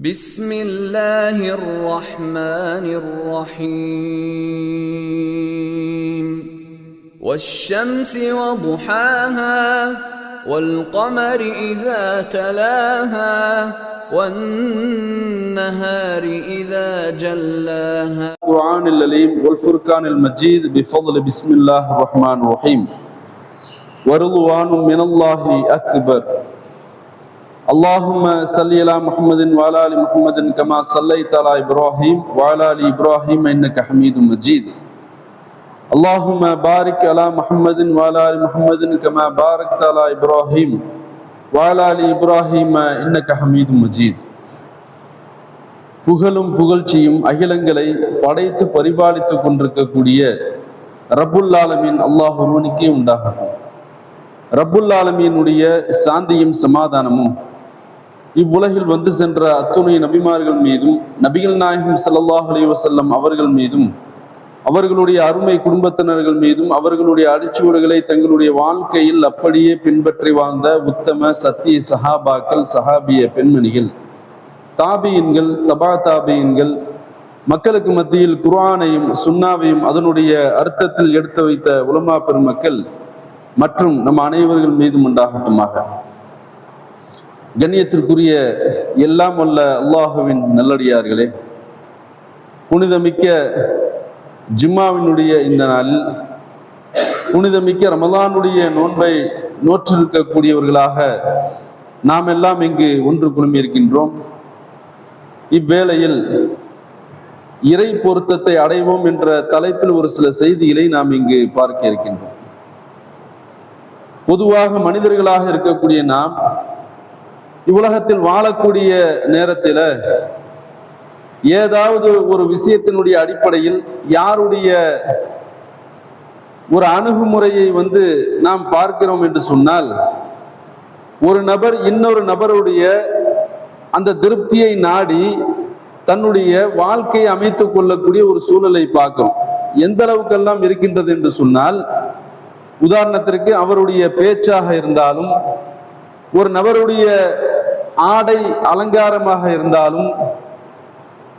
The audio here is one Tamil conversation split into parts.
بسم الله الرحمن الرحيم والشمس وضحاها والقمر إذا تلاها والنهار إذا جلاها القرآن العليم والفرقان المجيد بفضل بسم الله الرحمن الرحيم ورضوان من الله أكبر اللهم صل على محمد وعلى آل محمد كما صليت على إبراهيم وعلى آل إبراهيم إنك حميد مجيد اللهم بارك على محمد وعلى آل محمد كما باركت على إبراهيم وعلى آل إبراهيم إنك حميد مجيد. புகழும் புகழ்ச்சியும் அகிலங்களை படைத்து பரிபாலித்துக் கொண்டிருக்கக்கூடிய ரப்புல் ஆலமீன் அல்லாஹ் ஒருவனுக்கே உண்டாகட்டும். ரப்புல் ஆலமீனுடைய சாந்தியும் சமாதானமும் இவ்வுலகில் வந்து சென்ற அத்துணை நபிமார்கள் மீதும் நபிகள் நாயகம் ஸல்லல்லாஹு அலைஹி வஸல்லம் அவர்கள் மீதும் அவர்களுடைய அருமை குடும்பத்தினர்கள் மீதும் அவர்களுடைய அடிச்சுவடுகளை தங்களுடைய வாழ்க்கையில் அப்படியே பின்பற்றி வாழ்ந்த உத்தம சத்திய சஹாபாக்கள், சஹாபிய பெண்மணிகள், தாபியின்கள், தபா தாபியின்கள், மக்களுக்கு மத்தியில் குர்ஆனையும் சுன்னாவையும் அதனுடைய அர்த்தத்தில் எடுத்து வைத்த உலமா பெருமக்கள் மற்றும் நம் அனைவர்கள் மீதும் உண்டாகட்டுமாக. கண்ணியத்திற்குரிய எல்லாம் வல்ல அல்லாஹுவின் நல்லடியார்களே, புனிதமிக்க ஜும்மாவினுடைய இந்த நாளில் புனிதமிக்க ரமலானுடைய நோன்பை நோற்றிருக்கக்கூடியவர்களாக நாம் எல்லாம் இங்கு ஒன்று குழுமியிருக்கின்றோம். இவ்வேளையில் இறை பொருத்தத்தை அடைவோம் என்ற தலைப்பில் ஒரு சில செய்திகளை நாம் இங்கு பார்க்க இருக்கின்றோம். பொதுவாக மனிதர்களாக இருக்கக்கூடிய நாம் இவ்வுலகத்தில் வாழக்கூடிய நேரத்தில் ஏதாவது ஒரு விஷயத்தினுடைய அடிப்படையில் யாருடைய ஒரு அணுகுமுறையை நாம் பார்க்கிறோம் என்று சொன்னால், ஒரு நபர் இன்னொரு நபருடைய அந்த திருப்தியை நாடி தன்னுடைய வாழ்க்கையை அமைத்துக் கொள்ளக்கூடிய ஒரு சூழலை பார்க்கிறோம். எந்த அளவுக்கெல்லாம் இருக்கின்றது என்று சொன்னால், உதாரணத்திற்கு அவருடைய பேச்சாக இருந்தாலும், ஒரு நபருடைய ஆடை அலங்காரமாக இருந்தாலும்,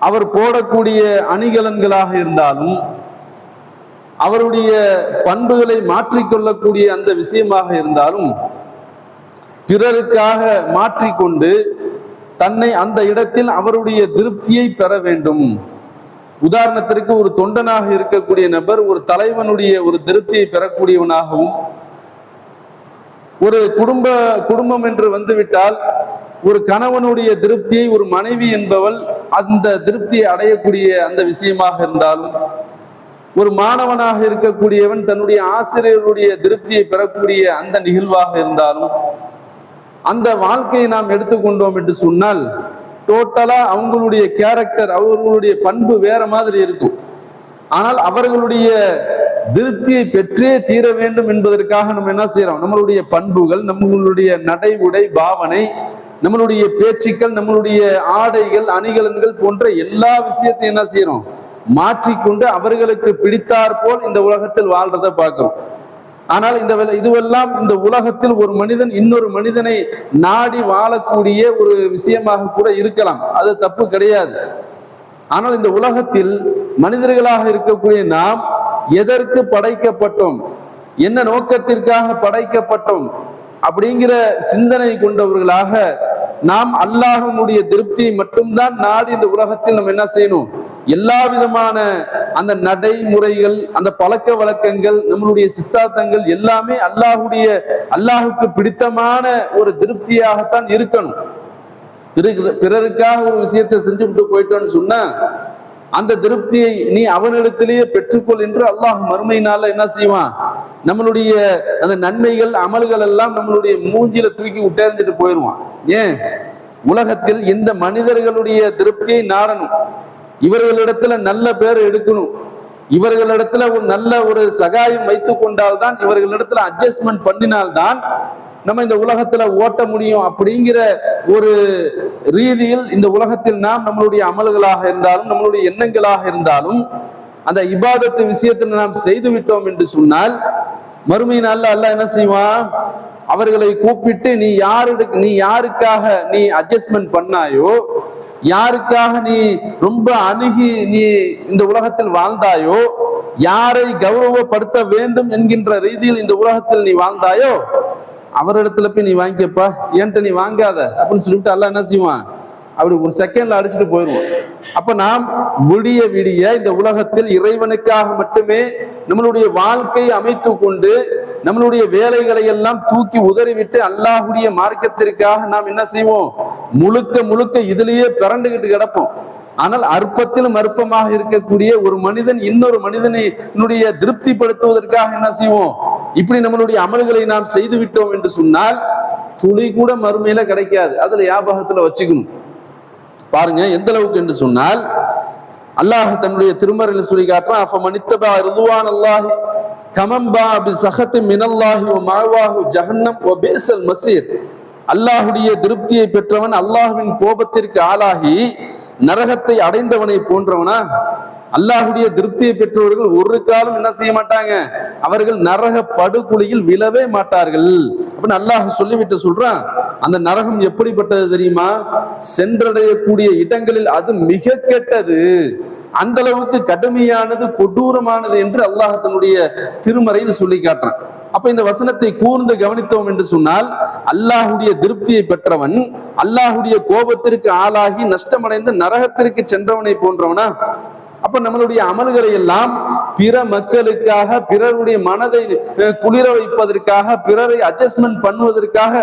அவர் போடக்கூடிய அணிகலன்களாக இருந்தாலும், அவருடைய பண்புகளை மாற்றிக்கொள்ளக்கூடிய அந்த விஷயமாக இருந்தாலும், பிறருக்காக மாற்றிக்கொண்டு தன்னை அந்த இடத்தில் அவருடைய திருப்தியை பெற வேண்டும். உதாரணத்திற்கு ஒரு தொண்டனாக இருக்கக்கூடிய நபர் ஒரு தலைவனுடைய ஒரு திருப்தியை பெறக்கூடியவனாகவும், ஒரு குடும்பம் என்று வந்துவிட்டால் ஒரு கணவனுடைய திருப்தியை ஒரு மனைவி என்பவள் அந்த திருப்தியை அடையக்கூடிய அந்த விஷயமாக இருந்தாலும், ஒரு மாணவனாக இருக்கக்கூடியவன் தன்னுடைய ஆசிரியருடைய திருப்தியை பெறக்கூடிய அந்த நிகழ்வாக இருந்தாலும், அந்த வாழ்க்கையை நாம் எடுத்துக்கொண்டோம் என்று சொன்னால் டோட்டலா அவங்களுடைய கேரக்டர், அவர்களுடைய பண்பு வேற மாதிரி இருக்கும். ஆனால் அவர்களுடைய திருப்தியை பெற்றே தீர வேண்டும் என்பதற்காக நம்ம என்ன செய்யறோம், நம்மளுடைய பண்புகள், நம்மளுடைய நடை உடை பாவனை, நம்மளுடைய பேச்சுக்கள், நம்மளுடைய ஆடைகள் அணிகலன்கள் போன்ற எல்லா விஷயத்தையும் என்ன செய்யறோம், மாற்றிக்கொண்டு அவர்களுக்கு பிடித்தாற் போல் இந்த உலகத்தில் வாழ்றதை பார்க்கிறோம். ஆனால் இதுவெல்லாம் இந்த உலகத்தில் ஒரு மனிதன் இன்னொரு மனிதனை நாடி வாழக்கூடிய ஒரு விஷயமாக கூட இருக்கலாம், அது தப்பு கிடையாது. ஆனால் இந்த உலகத்தில் மனிதர்களாக இருக்கக்கூடிய நாம் எதற்கு படைக்கப்பட்டோம், என்ன நோக்கத்திற்காக படைக்கப்பட்டோம் அப்படிங்கிற சிந்தனை கொண்டவர்களாக நாம் அல்லாஹ்வுடைய திருப்தியை மட்டும்தான் நாடி இந்த உலகத்தில் நம்ம என்ன செய்யணும், எல்லா விதமான அந்த நடைமுறைகள், அந்த பழக்க வழக்கங்கள், நம்மளுடைய சித்தாந்தங்கள் எல்லாமே அல்லாஹுக்கு பிடித்தமான ஒரு திருப்தியாகத்தான் இருக்கணும். பிறருக்காக ஒரு விஷயத்தை செஞ்சுவிட்டு போயிட்டோன்னு சொன்னா அந்த திருப்தியை நீ அவனிடத்திலேயே பெற்றுக்கொள் என்று அல்லாஹ் மறுமை நாள்ல என்ன செய்வான், நம்மளுடைய அந்த நன்மைகள் அமல்கள் எல்லாம் நம்மளுடைய மூஞ்சில தூக்கி விட்டேறிஞ்சிட்டு போயிடுவான். ஏன், உலகத்தில் இந்த மனிதர்களுடைய திருப்தியை நாடணும், இவர்களிடத்துல நல்ல பேர் எடுக்கணும், இவர்களிடத்துல ஒரு நல்ல ஒரு சகாயம் வைத்துக் கொண்டால்தான், இவர்களிடத்துல அட்ஜஸ்ட்மெண்ட் பண்ணினால்தான் நம்ம இந்த உலகத்துல ஓட்ட முடியும் அப்படிங்கிற ஒரு ரீதியில் இந்த உலகத்தில் நாம் நம்மளுடைய அமல்களாக இருந்தாலும் நம்மளுடைய எண்ணங்களாக இருந்தாலும் அந்த இபாதத்து விஷயத்தில் நாம் செய்து விட்டோம் என்று சொன்னால் மறுமை நாள்ல அல்லாஹ் என்ன செய்வான், அவர்களை கூப்பிட்டு நீ யாருக்காக நீ அட்ஜஸ்ட்மெண்ட் பண்ணாயோ, யாருக்காக நீ ரொம்ப அணுகி நீ இந்த உலகத்தில் வாழ்ந்தாயோ, யாரை கௌரவப்படுத்த வேண்டும் என்கின்ற ரீதியில் இந்த உலகத்தில் நீ வாழ்ந்தாயோ அவரிடத்துல போய் நீ வாங்கிக்கப்பா, ஏன்ட்ட நீ வாங்காத அப்படின்னு சொல்லிட்டு அல்லாஹ் என்ன செய்வான், அப்படி ஒரு செகண்ட்ல அடிச்சுட்டு போயிடுவோம். அப்ப நாம் விடிய விடிய இந்த உலகத்தில் இறைவனுக்காக மட்டுமே நம்மளுடைய வாழ்க்கையை அமைத்து கொண்டு நம்மளுடைய வேலைகளை எல்லாம் தூக்கி உதறிவிட்டு அல்லாஹுடைய மார்க்கத்திற்காக நாம் என்ன செய்வோம், முழுக்க முழுக்க இதுலயே பிறண்டுகிட்டு கிடப்போம். ஆனால் அற்பத்திலும் அற்பமாக இருக்கக்கூடிய ஒரு மனிதன் இன்னொரு மனிதனை திருப்திப்படுத்துவதற்காக என்ன செய்வோம், இப்படி நம்மளுடைய அமல்களை நாம் செய்து விட்டோம் என்று சொன்னால் துளி கூட மறுமையில கிடைக்காது. அதுல ஞாபகத்துல வச்சுக்கணும். பாருங்க எந்த அளவுக்கு என்று சொன்னால் அல்லாஹ் தன்னுடைய திருமறையில் சொல்லி காட்டுறான், அஃபமனித்தபா ரிதுவானல்லாஹி கமம்பா பிஸஹத்தி மினல்லாஹி வ மஅவாஹு ஜஹன்னம் வ பிஸல் மஸீர். அல்லாஹ்வுடைய திருப்தியை பெற்றவன் அல்லாஹ்வின் கோபத்திற்கு ஆளாகி நரகத்தை அடைந்தவனை போன்றவனா? அல்லாஹ்வுடைய திருப்தியை பெற்றவர்கள் ஒரு காலம் என்ன செய்ய மாட்டாங்க, அவர்கள் நரக படுகுழியில் விழவே மாட்டார்கள் அப்படின்னு அல்லாஹ் சொல்லிவிட்டு சொல்றான். அந்த நரகம் எப்படிப்பட்டது தெரியுமா? சென்றடையக்கூடிய இடங்களில் அது மிக கெட்டது, அந்த அளவுக்கு கடுமையானது, கொடூரமானது என்று அல்லாஹ் தன்னுடைய திருமறையில் சொல்லி காட்டுறான். அப்ப இந்த வசனத்தை கூர்ந்து கவனித்தோம் என்று சொன்னால் அல்லாஹுடைய திருப்தியை பெற்றவன் அல்லாஹுடைய கோபத்திற்கு ஆளாகி நஷ்டமடைந்து நரகத்திற்கு சென்றவனை போன்றவனா? அப்ப நம்மளுடைய அமல்களை எல்லாம் பிற மக்களுக்காக, பிறருடைய மனதை குளிர வைப்பதற்காக, பிறரை அட்ஜஸ்ட்மெண்ட் பண்ணுவதற்காக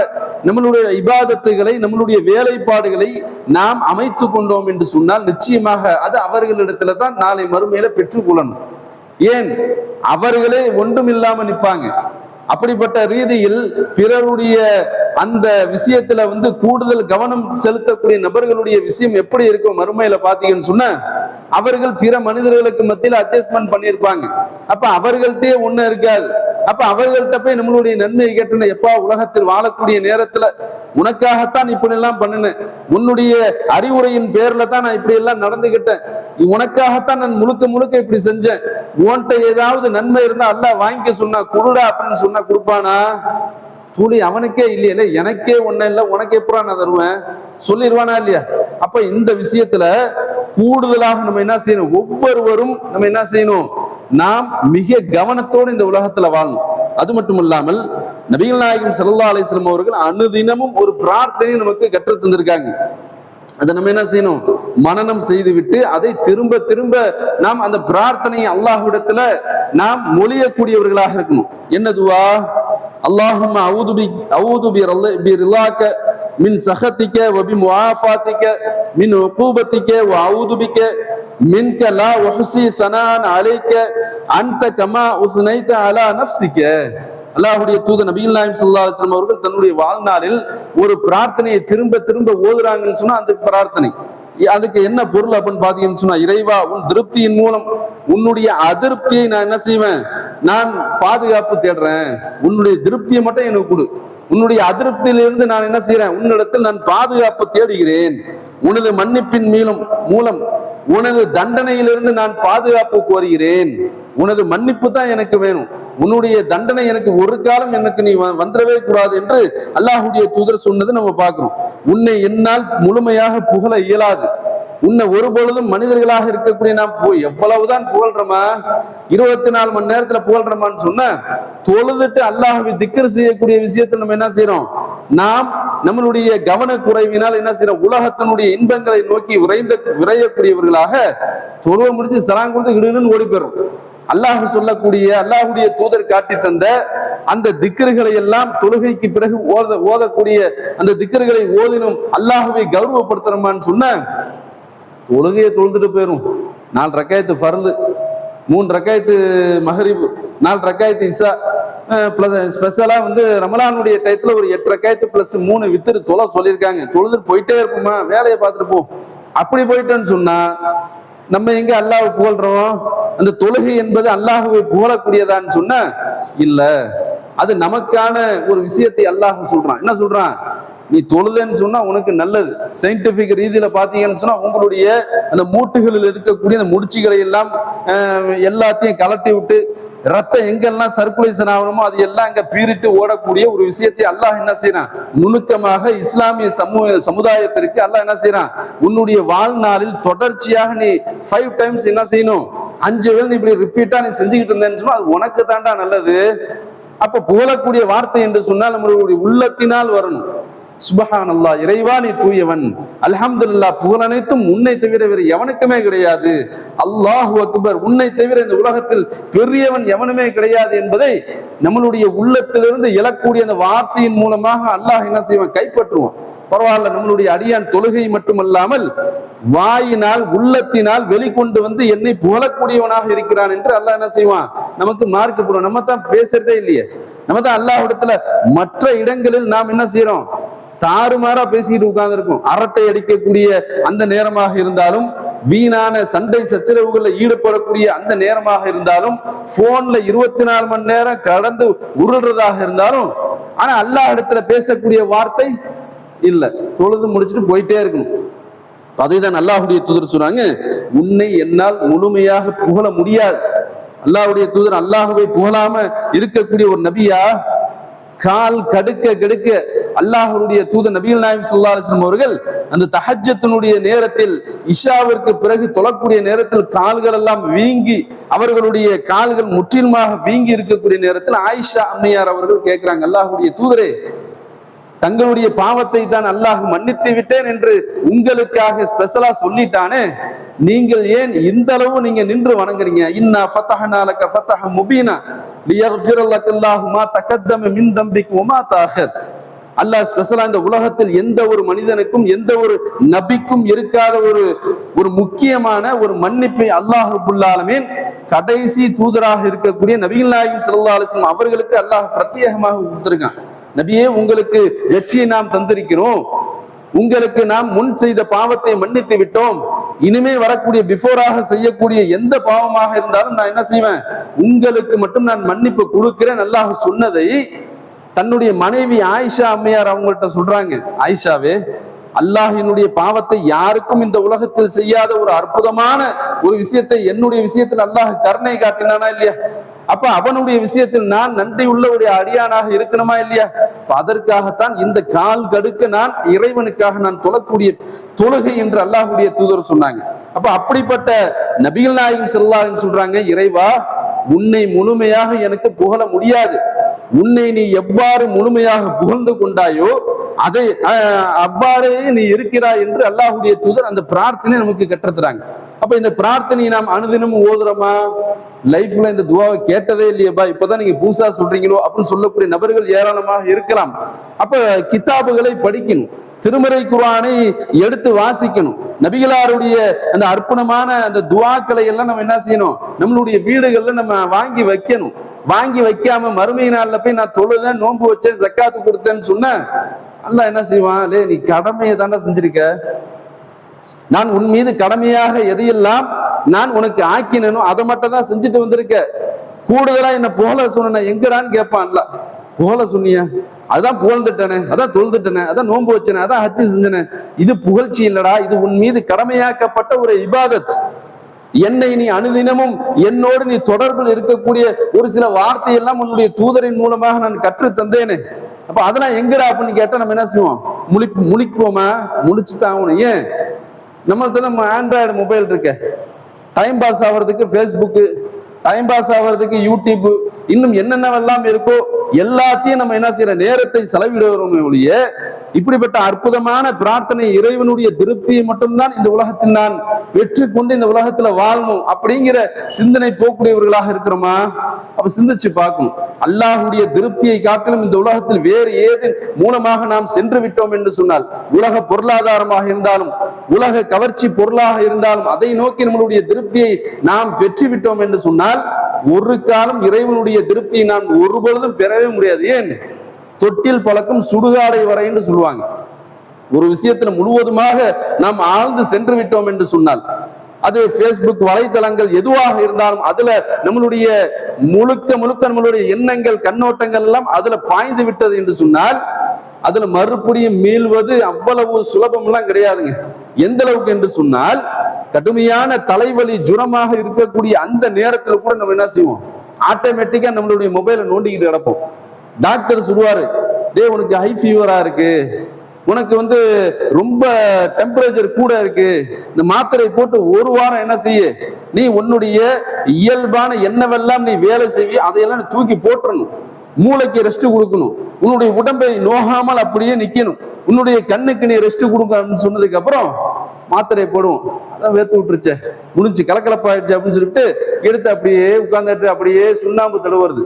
நம்மளுடைய இபாதத்துகளை, நம்மளுடைய வேலைப்பாடுகளை நாம் அமைத்து கொண்டோம் என்று சொன்னால் நிச்சயமாக அது அவர்களிடத்துல தான் நாளை மறுமையில பெற்றுக்கொள்ளணும். ஏன், அவர்களே ஒன்றும் இல்லாம நிற்பாங்க. அப்படிப்பட்ட ரீதியில் பிறருடைய அந்த விஷயத்துல கூடுதல் கவனம் செலுத்தக்கூடிய நபர்களுடைய விஷயம் எப்படி இருக்கும் மறுமையில பாத்தீங்கன்னு சொன்ன, அவர்கள் பிற மனிதர்களுக்கு மத்தியில் அட்ஜஸ்ட்மெண்ட் பண்ணியிருப்பாங்க. அப்ப அவர்கள்ட்டே ஒண்ணு இருக்காது. அப்ப அவர்கள்ட்ட போய் நம்மளுடைய நன்மை கேட்டன, எப்பா உலகத்தில் வாழக்கூடிய நேரத்துல உனக்காகத்தான் இப்படி எல்லாம் பண்ணினேன், உன்னுடைய அறிவுரையின் பேர்ல தான் நான் இப்படி எல்லாம் நடந்துகிட்டேன், உனக்காகத்தான் நான் முழுக்க முழுக்க இப்படி செஞ்சேன், உன்கிட்ட ஏதாவது நன்மை இருந்தா அல்லாஹ் வாங்கிக்க சொன்னா குடுடா அப்படின்னு சொன்னா கொடுப்பானா? துளி அவனுக்கே இல்லையில, எனக்கே ஒன்னும் இல்லை, உனக்கு எப்படா நான் தருவேன் சொல்லிடுவானா இல்லையா? அப்ப இந்த விஷயத்துல கூடுதலாக நம்ம என்ன செய்யணும், ஒவ்வொருவரும் நம்ம என்ன செய்யணும், நாம் மிக கவனத்தோடு இந்த உலகத்துல வாழணும். அது மட்டும் இல்லாமல் நபிகள் நாயகம் ஸல்லல்லாஹு அலைஹி வஸல்லம் அவர்கள் அனுதினமும் ஒரு பிரார்த்தனை நமக்கு கற்றுத் தந்திருக்காங்க. அதை நம்ம என்ன செய்யணும், மனனம் செய்து விட்டு அதை திரும்ப திரும்ப நாம் அந்த பிரார்த்தனையை அல்லாஹ்விடத்துல நாம் மொழியக்கூடியவர்களாக இருக்கணும். என்ன துவா? அல்லாஹும்ம அஊது பிரிலாக மின் சஹதிக வ பிமுஆஃபாதிக மின் உகூபதிக வ அஊது பிக மின்க லா உஹ்ஸி ஸனான் அலைக அன்த கமா உஸ்னைத அலா நஃப்ஸிக. அல்லாஹ்வுடைய தூதர் நபிகள் நாயகம் ஸல்லல்லாஹு அலைஹி வஸல்லம் அவர்கள் தன்னுடைய வாழ்நாளில் ஒரு பிரார்த்தனையை திரும்ப திரும்ப ஓதுறாங்கன்னு சொன்னா அந்த பிரார்த்தனை அதுக்கு என்ன பொருள் அப்படின்னு பாத்தீங்கன்னு சொன்னா, இறைவா உன் திருப்தியின் மூலம் உன்னுடைய அதிருப்தியை நான் என்ன செய்வேன், நான் பாதுகாப்பு தேடுறேன், உன்னுடைய திருப்தியை மட்டும் எனக்கு கொடு, உன்னுடைய அதிருப்தியிலிருந்து நான் என்ன செய்யறேன், உன்னிடத்தில் நான் பாதுகாப்பு தேடுகிறேன், உனது மன்னிப்பின் மூலம் உனது தண்டனையிலிருந்து நான் பாதுகாப்பு கோருகிறேன், உனது மன்னிப்பு தான் எனக்கு வேணும், உன்னுடைய தண்டனை எனக்கு ஒரு காலம் எனக்கு நீ வந்துடவே கூடாது என்று அல்லாஹ்வுடைய தூதர் சொன்னதை நம்ம பார்க்கிறோம். உன்னை என்னால் முழுமையாக புகழ இயலாது, உன்னை ஒரு பொழுதும் மனிதர்களாக இருக்கக்கூடிய நாம் எவ்வளவுதான் புகழ்றோமா, 24 மணி நேரத்துல புகழ்றோமான்னு சொன்ன, தொழுதுட்டு அல்லாஹ்வை திக்ர் செய்யக்கூடிய விஷயத்துல நம்ம என்ன செய்யறோம், நாம் நம்மளுடைய கவனக்குறைவினால் என்ன செய்யறோம், உலகத்தினுடைய இன்பங்களை நோக்கி விரையக்கூடியவர்களாக தொழுவ முடிச்சு சலாம் கொடுத்து இடுன்னு ஓடி போயிடும். அல்லாஹ் சொல்லக்கூடிய அல்லாஹ்வுடைய தூதர் காட்டி தந்த அந்த திக்ருகளை எல்லாம் தொழுகைக்கு பிறகு ஓதக்கூடிய அந்த திக்ருகளை ஓதினும் அல்லாஹ்வை கௌரவப்படுத்துறோமான்னு சொன்ன, தொழுகையை தொழுதுட்டு போயிரும். 4 ரக்காயத்து ஃபர்து, 3 ரக்காயத்து மஹரிப், 4 ரக்காயத்து இஷா, பிளஸ் ஸ்பெஷலா ரமலானுடைய டயத்துல ஒரு 8 ரக்காயத்து பிளஸ் 3 வித்திரு தொலை சொல்லியிருக்காங்க. தொழுதுட்டு போயிட்டே இருப்போமா, வேலையை பார்த்துட்டு போ. அப்படி போயிட்டேன்னு சொன்னா நம்ம எங்க அல்லாஹ்வை புகழ்றோம்? அந்த தொழுகை என்பது அல்லாஹ்வை புகழக்கூடியதான்னு சொன்ன இல்ல, அது நமக்கான ஒரு விஷயத்தை அல்லாஹ் சொல்றான். என்ன சொல்றான்? நீ தொழுதுன்னு சொன்னா உனக்கு நல்லது. சயின்டிபிக் ரீதியில பாத்தீங்கன்னு சொன்னா உங்களுடைய அந்த மூட்டுகளில் இருக்கக்கூடிய அந்த முடிச்சுகளை எல்லாம் எல்லாத்தையும் கலட்டி விட்டு ரத்தம் எங்கெல்லாம் சர்க்குலேஷன் ஆகணுமோ அது எல்லாம் அங்க பீரிட்டு ஓடக்கூடிய ஒரு விஷயத்தை அல்லாஹ் என்ன செய்யறான், நுணுக்கமாக இஸ்லாமிய சமுதாயத்திற்கு அல்லாஹ் என்ன செய்யறான், உன்னுடைய வாழ்நாளில் தொடர்ச்சியாக நீ 5 டைம்ஸ் என்ன செய்யணும், 5 வேளை நீ இப்படி ரிப்பீட்டா நீ செஞ்சுக்கிட்டு இருந்தேன்னு சொன்னா அது உனக்கு தாண்டா நல்லது. அப்ப புகழக்கூடிய வார்த்தை என்று சொன்னால் நம்மளுடைய உள்ளத்தினால் வரணும். சுப்ஹானல்லாஹ், இறைவா நீ தூயவன், அல்ஹம்துலில்லாஹ், புகழ் அனைத்தும் உன்னை தவிர வேறு எவனுக்குமே கிடையாது, அல்லாஹு அக்பர், உன்னை தவிர இந்த உலகத்தில் பெரியவன் எவனுமே கிடையாது என்பதை நம்மளுடைய உள்ளத்திலிருந்து எழக்கூடிய அந்த வார்த்தையின் மூலமாக அல்லாஹ் என்ன செய்வான், கைப்பற்றுவான். பரவாயில்ல, நம்மளுடைய அடியான் தொழுகை மட்டுமல்லாமல் வாயினால் உள்ளத்தினால் வெளிக்கொண்டு வந்து என்னை புகழக்கூடியவனாக இருக்கிறான் என்று அல்லாஹ் என்ன செய்வான், நமக்கு மார்க் போடுவோம். நம்ம தான் பேசுறதே இல்லையே, நம்ம தான் அல்லாஹ் இடத்துல மற்ற இடங்களில் நாம் என்ன செய்யறோம், தாறுமாறா பேசிட்டு உட்கார்ந்து இருக்கும். அரட்டை அடிக்கக்கூடிய அந்த நேரமாக இருந்தாலும், வீணான சண்டை சச்சரவுகளில் ஈடுபடக்கூடிய அந்த நேரமாக இருந்தாலும், போன்ல 24 மணி நேரம் கடந்து உருள்றதாக இருந்தாலும், ஆனா அல்லாஹ் இடத்துல பேசக்கூடிய வார்த்தை இல்ல, தொழுது முடிச்சுட்டு போயிட்டே இருக்கணும். அதைதான் அல்லாஹ்வுடைய தூதர் சொல்றாங்க, உன்னை என்னால் முழுமையாக புகழ முடியாது. அல்லாஹ்வுடைய தூதர் அல்லாஹ்வை புகழாம இருக்கக்கூடிய ஒரு நபியா? கால் கடுக்க கடுக்க அல்லாஹ்வுடைய தூதர் நபிகள் நாயகம் ஸல்லல்லாஹு அலைஹி வஸல்லம் அவர்கள் அந்த தஹஜ்ஜத்தினுடைய நேரத்தில், இஷாவிற்கு பிறகு தொழக்கூடிய நேரத்தில் கால்கள் எல்லாம் வீங்கி, அவர்களுடைய கால்கள் முற்றிலுமாக வீங்கி இருக்கக்கூடிய நேரத்தில் ஆயிஷா அம்மையார் அவர்கள் கேட்கிறாங்க, அல்லாஹ்வுடைய தூதரே, தங்களுடைய பாவத்தை தான் அல்லாஹ் மன்னித்து விட்டேன் என்று உங்களுக்காக ஸ்பெஷலா சொல்லிட்டானே, நீங்கள் ஏன் இந்த அளவு நீங்க நின்று வணங்குறீங்க? இன்னா ஃபதஹனா லக ஃபதஹ முபீனா லியக்ஃபிர லக்கல்லாஹு மா தகத்தம மின் தம்பிக வ மா தஅஹர். அல்லாஹ் ஸ்பெஷலா இந்த உலகத்தில் எந்த ஒரு மனிதனுக்கும் எந்த ஒரு நபிக்கும் இருக்காத ஒரு முக்கியமான ஒரு மன்னிப்பை அல்லாஹ் ரப்பல் ஆலமீன் கடைசி தூதராக இருக்கக்கூடிய நபிகள் நாயகம் ஸல்லல்லாஹு அலைஹி வஸல்லம் அவர்களுக்கு அல்லாஹ் பிரத்யேகமாக கொடுத்திருக்கான். நபியே, உங்களுக்கு வெற்றியை நாம் தந்திருக்கிறோம், உங்களுக்கு நாம் முன் செய்த பாவத்தை மன்னித்து விட்டோம், இனிமே வரக்கூடிய பிஃபோராக செய்யக்கூடிய எந்த பாவமாக இருந்தாலும் நான் என்ன செய்வேன், உங்களுக்கு மட்டும் நான் மன்னிப்பு கொடுக்கிறேன் அல்லாஹ் சொன்னதை தன்னுடைய மனைவி ஆயிஷா அம்மையார் அவங்கள்ட்ட சொல்றாங்க. ஆயிஷாவே, அல்லாஹினுடைய பாவத்தை யாருக்கும் இந்த உலகத்தில் செய்யாத ஒரு அற்புதமான ஒரு விஷயத்தை என்னுடைய விஷயத்தில் அல்லாஹ் கருணை காட்டினானா இல்லையா? அப்ப அவனுடைய விஷயத்தில் நான் நன்றி உள்ளவருடைய அடியானாக இருக்கணுமா இல்லையா? அதற்காகத்தான் இந்த கால் கடுக்க நான் இறைவனுக்காக நான் தொழக்கூடிய தொழுகை என்று அல்லாஹ்வுடைய தூதர் சொன்னாங்க. அப்ப அப்படிப்பட்ட நபிகள் நாயகம் ஸல்லல்லாஹு அலைஹி வஸல்லம் சொல்றாங்க, இறைவா, உன்னை முழுமையாக எனக்கு புகழ முடியாது, உன்னை நீ எவ்வாறு முழுமையாக புகழ்ந்து கொண்டாயோ அதை அவ்வாறே நீ இருக்கிறாய் என்று அல்லாஹ்வுடைய தூதர் அந்த பிரார்த்தனை நமக்கு கற்றுத்தராங்க. அப்ப இந்த பிரார்த்தனையை நாம் அனுதினமும் ஓதுறோமா? லைஃப்ல இந்த துவாவை கேட்டதே இல்லையப்பா, இப்பதான் நீங்க புதுசா சொல்றீங்களோ அப்படின்னு சொல்லக்கூடிய நபர்கள் ஏராளமாக இருக்கலாம். அப்ப கிதாபுகளை படிக்கணும், திருமறை குர்ஆனை எடுத்து வாசிக்கணும், நபிகளாருடைய அந்த அர்ப்பணமான அந்த துவாக்களை எல்லாம் நம்ம என்ன செய்யணும், நம்மளுடைய வீடுகள்ல நம்ம வாங்கி வைக்கணும். வாங்கி வைக்காம மறுமை நாள்ல போய் நான் தொழுதேன், நோன்பு வச்சேன், ஜக்காத்து கொடுத்தேன்னு சொன்ன அல்லாஹ் என்ன செய்வான், லே நீ கடமையை தாண்டா செஞ்சிருக்க, நான் உன் மீது கடமையாக எதையெல்லாம் நான் உனக்கு ஆக்கினேனோ அதை மட்டும் தான் செஞ்சுட்டு வந்திருக்க, கூடுதலா என்ன புகழ சொன்ன எங்கடான்னு கேட்பான்ல. புகழ சொன்னியா? அதான் புகழ்ந்துட்டனே, அதான் தொழுதுட்டனே, அதான் நோன்பு வச்சனே, அதான் ஹஜ்ஜு செஞ்சனே. இது புகழ்ச்சி இல்லடா, இது உன் மீது கடமையாக்கப்பட்ட ஒரு இபாதத். என்னை நீ அனுதினமும் என்னோடு நீ தொடர்பில் இருக்கக்கூடிய ஒரு சில வார்த்தையெல்லாம் உன்னுடைய தூதரின் மூலமாக நான் கற்று தந்தேனே. அப்ப அதெல்லாம் எங்கடா அப்படின்னு கேட்டா நம்ம என்ன செய்வோம், முழிப்போமா? முடிச்சுதான் ஆகணும். ஏன், நம்மள்ட்ட நம்ம ஆண்ட்ராய்டு மொபைல் இருக்க, டைம் பாஸ் ஆகிறதுக்கு ஃபேஸ்புக்கு, டைம் பாஸ் ஆகிறதுக்கு யூடியூப், இன்னும் என்னென்னவெல்லாம் இருக்கோ எல்லாத்தையும் நம்ம என்ன செய்யற, நேரத்தை செலவிடுவோமே ஒழிய இப்படிப்பட்ட அற்புதமான பிரார்த்தனை, இறைவனுடைய திருப்தியை மட்டும்தான் இந்த உலகத்தில் நான் பெற்றுக்கொண்டு இந்த உலகத்துல வாழணும் அப்படிங்கிற சிந்தனை போக்கூடியவர்களாக இருக்கிறோமா? அப்ப சிந்திச்சு பார்க்கணும். அல்லாஹ்வுடைய திருப்தியை காட்டிலும் இந்த உலகத்தில் வேறு ஏது மூலமாக நாம் சென்று விட்டோம் என்று சொன்னால், உலக பொருளாதாரமாக இருந்தாலும் உலக கவர்ச்சி பொருளாக இருந்தாலும் அதை நோக்கி நம்மளுடைய திருப்தியை நாம் பெற்றுவிட்டோம் என்று சொன்னால், ஒரு காலம் இறைவனுடைய திருப்தியை நாம் ஒருபொழுதும் பெறவே முடியாது. ஏன், தொட்டில் பழக்கம் சுடுகாடை வரை என்று சொல்லுவாங்க. ஒரு விஷயத்துல முழுவதுமாக நாம் ஆழ்ந்து சென்று விட்டோம் என்று சொன்னால், அது பேஸ்புக் வலைத்தளங்கள் எதுவாக இருந்தாலும் அதுல நம்மளுடைய முழுக்க நம்மளுடைய எண்ணங்கள் கண்ணோட்டங்கள் எல்லாம் அதுல பாய்ந்து விட்டது என்று சொன்னால், அதுல மறுபடியும் மீள்வது அவ்வளவு சுலபம் எல்லாம் கிடையாதுங்க. எந்த அளவுக்கு என்று சொன்னால், கடுமையான தலைவலி ஜுரமாக இருக்கக்கூடிய அந்த நேரத்துல கூட நம்ம என்ன செய்வோம், ஆட்டோமேட்டிக்கா நம்மளுடைய மொபைலை நோண்டிக்கிட்டு கிடப்போம். டாக்டர் சொல்லுவாரு, டே உனக்கு ஹை ஃபீவரா இருக்கு, உனக்கு ரொம்ப டெம்பரேச்சர் கூட இருக்கு, இந்த மாத்திரை போட்டு ஒரு வாரம் என்ன செய்ய, நீ உன்னுடைய இயல்பான என்னவெல்லாம் நீ வேலை செய்ய அதையெல்லாம் தூக்கி போட்டுறணும், மூளைக்கு ரெஸ்ட் கொடுக்கணும், உன்னுடைய உடம்பை நோகாமல் அப்படியே நிக்கணும், உன்னுடைய கண்ணுக்கு நீ ரெஸ்ட் கொடுக்கணும்னு சொன்னதுக்கு அப்புறம் மாத்திரை போடுவோம். அதான் வேத்து விட்டுருச்சே, முடிஞ்சு கலக்கலப்பாயிடுச்சு அப்படின்னு சொல்லிட்டு எடுத்து அப்படியே உட்கார்ந்துட்டு அப்படியே சுண்ணாம்பு தடவுறது.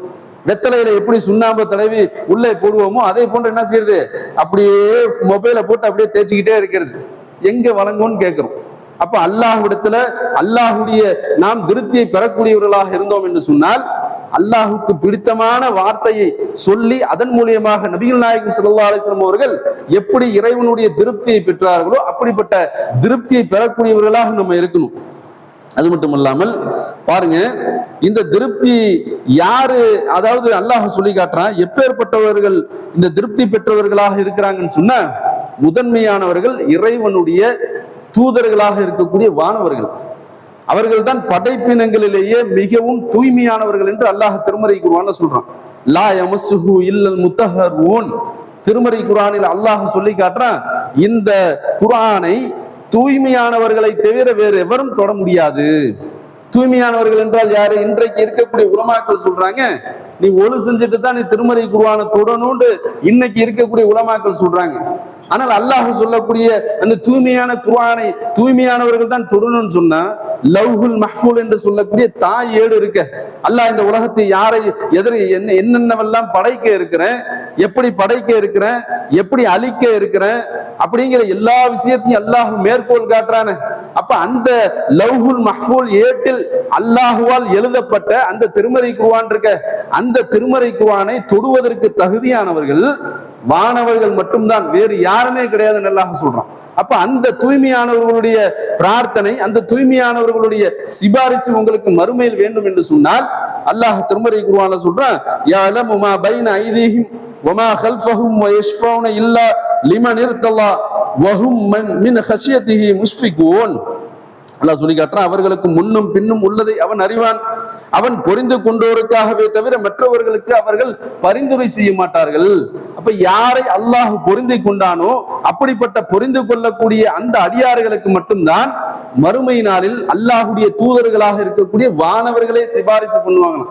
வெத்தலையில எப்படி சுண்ணாம்பு தடவி உள்ளே போடுவோமோ அதே போன்று என்ன செய்யறது, அப்படியே மொபைலை போட்டு அப்படியே தேய்ச்சிக்கிட்டே இருக்கிறது. எங்க வழங்கும்னு கேட்கிறோம். அப்ப அல்லாஹ்விடத்துல அல்லாஹுடைய நாம் திருப்தியை பெறக்கூடியவர்களாக இருந்தோம் என்று சொன்னால், அல்லாஹுக்கு பிடித்தமான வார்த்தையை சொல்லி அதன் மூலியமாக நபிகள் நாயகம் ஸல்லல்லாஹு அலைஹி வஸல்லம் அவர்கள் எப்படி இறைவனுடைய திருப்தியை பெற்றார்களோ அப்படிப்பட்ட திருப்தியை பெறக்கூடியவர்களாக நம்ம இருக்கணும். அது மட்டும் இல்லாமல் பாருங்க, இந்த திருப்தி யாரு, அதாவது அல்லாஹ் சொல்லி காட்டுறான் எப்பேற்பட்டவர்கள் இந்த திருப்தி பெற்றவர்களாக இருக்கிறாங்கன்னு சொன்னா, முதன்மையானவர்கள் இறைவனுடைய தூதர்களாக இருக்கக்கூடிய வானவர்கள். அவர்கள் தான் படைப்பினங்களிலேயே மிகவும் தூய்மையானவர்கள் என்று அல்லாஹ் திருமறை குர்ஆன்ல சொல்றான். லா யமஸ்ஸுஹு இல்லல் முத்தஹர்ஊன். திருமறை குர்ஆனில் அல்லாஹ் சொல்லி காட்டுறான், இந்த குர்ஆனை தூய்மையானவர்களை தவிர வேறு எவரும் தொட முடியாது. தூய்மையானவர்கள் என்றால் யாரு? இன்றைக்கு இருக்கக்கூடிய உலமாக்கள் சொல்றாங்க, நீ ஒழு செஞ்சுட்டு தான் நீ திருமறை குர்ஆனை தொடணும்னு இன்னைக்கு இருக்கக்கூடிய உலமாக்கள் சொல்றாங்க. ஆனால் அல்லாஹ் சொல்லக்கூடிய அந்த தூய்மையான குர்ஆனை தூய்மையானவர்கள் தான் தொடணும்னு சொன்னா, லவ்ஹுல் மஹ்ஃபூல் என்று சொல்லக்கூடிய தாய் ஏடு இருக்க, அல்லாஹ் இந்த உலகத்தை யாரை என்னென்னவெல்லாம் படைக்க இருக்கிறேன், எப்படி படைக்க இருக்கிறேன், எப்படி அழிக்க இருக்கிறேன் அப்படிங்கிற எல்லா விஷயத்தையும் அல்லாஹ் மேற்கோள் காட்டுறான. அப்ப அந்த லவ்ஹுல் மஹ்ஃபூல் ஏட்டில் அல்லாஹுவால் எழுதப்பட்ட அந்த திருமறை குர்ஆன் இருக்க, அந்த திருமறை குர்ஆனை தொடுவதற்கு தகுதியானவர்கள் வானவர்கள் மட்டும்தான், வேறு யாருமே கிடையாதுன்னு அல்லாஹ் சொல்றான். அப்ப அந்த தூய்மையானவர்களுடைய பிரார்த்தனை, அந்த தூய்மையானவர்களுடைய சிபாரிசு உங்களுக்கு மறுமையில் வேண்டும் என்று சொன்னால், அல்லாஹ் திருமறை குர்ஆன்ல சொல்றான், யஅலமு மா பைன ஐதீஹிம் வமா கல்ஃபஹும் வயஷ்ஃபௌன இல்லா லிமன் இர்தல்லா வஹும் மின் ஹஷியத்திஹி முஷ்ஃபிகூன். அல்லாஹ் சொல்லி காட்டுறான், அவர்களுக்கு முன்னும் பின்னும் உள்ளதை அவன் அறிவான், அவன் பொரிந்து கொண்டோருக்காகவே தவிர மற்றவர்களுக்கு அவர்கள் பரிந்துரை செய்ய மாட்டார்கள். அப்ப யாரை அல்லாஹ் பொருந்தி கொண்டானோ அப்படிப்பட்ட பொரிந்து கொள்ளக்கூடிய அந்த அடியார்களுக்கு மட்டும்தான் மறுமை நாளில் அல்லாஹுடைய தூதர்களாக இருக்கக்கூடிய வானவர்களே சிபாரிசு பண்ணுவாங்க.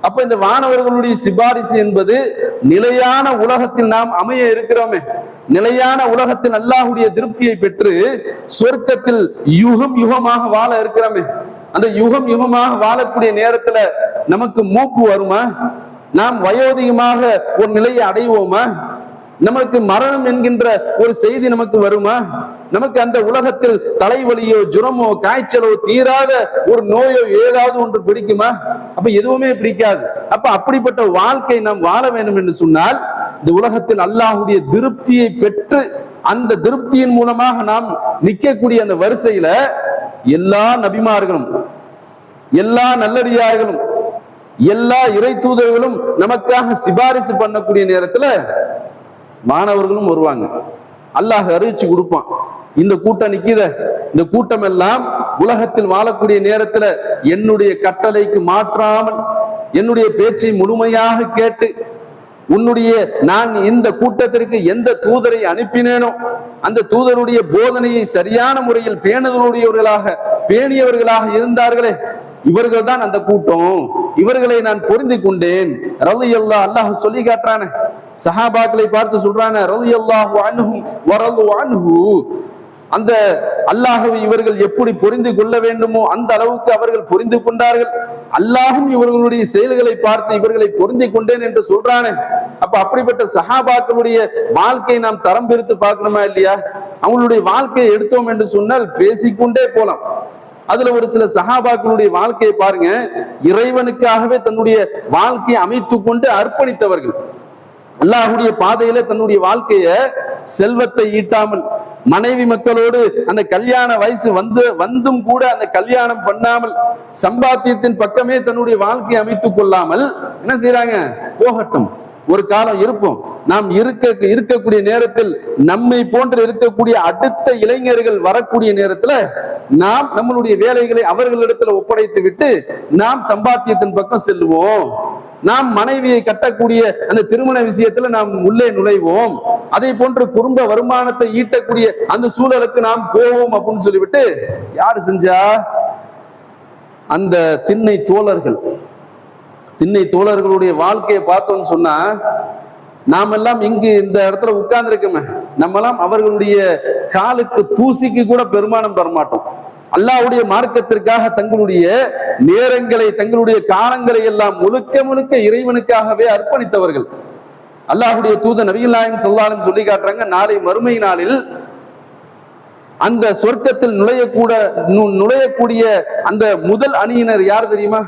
அப்ப இந்த வானவர்களுடைய சிபாரிசு என்பது நிலையான உலகத்தில் நாம் அமைய இருக்கிறோமே, நிலையான உலகத்தில் அல்லாஹுடைய திருப்தியை பெற்று சொர்க்கத்தில் யுகம் யுகமாக வாழ இருக்கிறோமே, அந்த யுகம் யுகமாக வாழக்கூடிய நேரத்துல நமக்கு மூப்பு வருமா? நாம் வயோதிகமாக ஒரு நிலையை அடைவோமா? நமக்கு மரணம் என்கின்ற ஒரு செய்தி நமக்கு வருமா? நமக்கு அந்த உலகத்தில் தலைவலியோ ஜுரமோ காய்ச்சலோ தீராத ஒரு நோயோ ஏதாவது ஒன்று பிடிக்குமா? அப்ப எதுவுமே பிடிக்காது. அப்ப அப்படிப்பட்ட வாழ்க்கை நாம் வாழ வேண்டும் என்று சொன்னால், இந்த உலகத்தில் அல்லாஹுடைய திருப்தியை பெற்று அந்த திருப்தியின் மூலமாக நாம் நிற்கக்கூடிய அந்த வரிசையில எல்லா நபிமார்களும், எல்லா நல்லடியார்களும், எல்லா இறை தூதர்களும் நமக்காக சிபாரிசு பண்ணக்கூடிய நேரத்துல மாணவர்களும் வருவாங்க. அல்லாஹ் அறிவிச்சு கொடுப்பான், இந்த கூட்டம் நிக்கிற, இந்த கூட்டம் எல்லாம் உலகத்தில் வாழக்கூடிய நேரத்துல என்னுடைய கட்டளைக்கு மாற்றாமல் என்னுடைய பேச்சை முழுமையாக கேட்டு நான் இந்த கூட்டத்திற்கு எந்த தூதரை அனுப்பினேனோ அந்த தூதருடைய போதனையை சரியான முறையில் பேணியவர்களாக இருந்தார்களே, இவர்கள் தான் அந்த கூட்டம், இவர்களை நான் பொருந்தி கொண்டேன். ரலியல்லாஹு அல்லாஹ் சொல்லி காட்டுறான, சஹாபாக்களை பார்த்து சொல்றான, ரலியல்லாஹு அன்ஹும் வரது அன்ஹு. அந்த அல்லாஹ்வை இவர்கள் எப்படி புரிந்து கொள்ள வேண்டுமோ அந்த அளவுக்கு அவர்கள் புரிந்து கொண்டார்கள். அல்லாஹும் இவர்களுடைய செயல்களை பார்த்து இவர்களை பொருந்தி கொண்டேன் என்று சொல்றானே. அப்ப அப்படிப்பட்ட சஹாபாக்களுடைய வாழ்க்கையை நாம் தரம் பிரித்து பார்க்கணுமா இல்லையா? அவங்களுடைய வாழ்க்கையை எடுத்தோம் என்று சொன்னால் பேசிக்கொண்டே போலாம். அதுல ஒரு சில சஹாபாக்களுடைய வாழ்க்கையை பாருங்க, இறைவனுக்காகவே தன்னுடைய வாழ்க்கையை அமைத்து கொண்டு அர்ப்பணித்தவர்கள். அல்லாஹுடைய பாதையில தன்னுடைய வாழ்க்கைய செல்வத்தை ஈட்டாமல், மனைவி மக்களோடு அந்த கல்யாண வயசு வந்தும் கூட அந்த கல்யாணம் பண்ணாமல், சம்பாத்தியத்தின் பக்கமே தன்னுடைய வாழ்க்கையை அமைத்துக் கொள்ளாமல் என்ன செய்யறாங்க? போகட்டும், ஒரு காலம் இருப்போம். நாம் இருக்கக்கூடிய நேரத்தில் நம்மை போன்று இருக்கக்கூடிய அடுத்த இளைஞர்கள் வரக்கூடிய நேரத்துல நாம் நம்மளுடைய வேலைகளை அவர்களிடத்துல ஒப்படைத்து விட்டு நாம் சம்பாத்தியத்தின் பக்கம் செல்வோம். நாம் மனைவியை கட்டக்கூடிய அந்த திருமண விஷயத்துல நாம் உள்ளே நுழைவோம். அதே போன்று குடும்ப வருமானத்தை ஈட்டக்கூடிய அந்த சூழலுக்கு நாம் போவோம் அப்படின்னு சொல்லிவிட்டு யாரு செஞ்சா? அந்த திண்ணை தோழர்களுடைய வாழ்க்கையை பார்த்தோம்னு சொன்னா நாமெல்லாம் இங்கு இந்த இடத்துல உட்கார்ந்து இருக்கோமே, நம்மெல்லாம் அவர்களுடைய காலுக்கு தூசிக்கு கூட பெருமானம் பெறமாட்டோம். அல்லாஹ்வுடைய மார்க்கத்திற்காக தங்களுடைய நேரங்களை தங்களுடைய காலங்களை எல்லாம் முழுக்க இறைவனுக்காகவே அர்ப்பணித்தவர்கள். அல்லாஹ்வுடைய தூதர் நபிகள் நாயகம் ஸல்லல்லாஹு அலைஹி வஸல்லம் சொல்லி காட்டுறாங்க, நாளை மறுமை நாளில் அந்த சொர்க்கத்தில் நுழையக்கூடிய அந்த முதல் அணியினர் யார் தெரியுமா?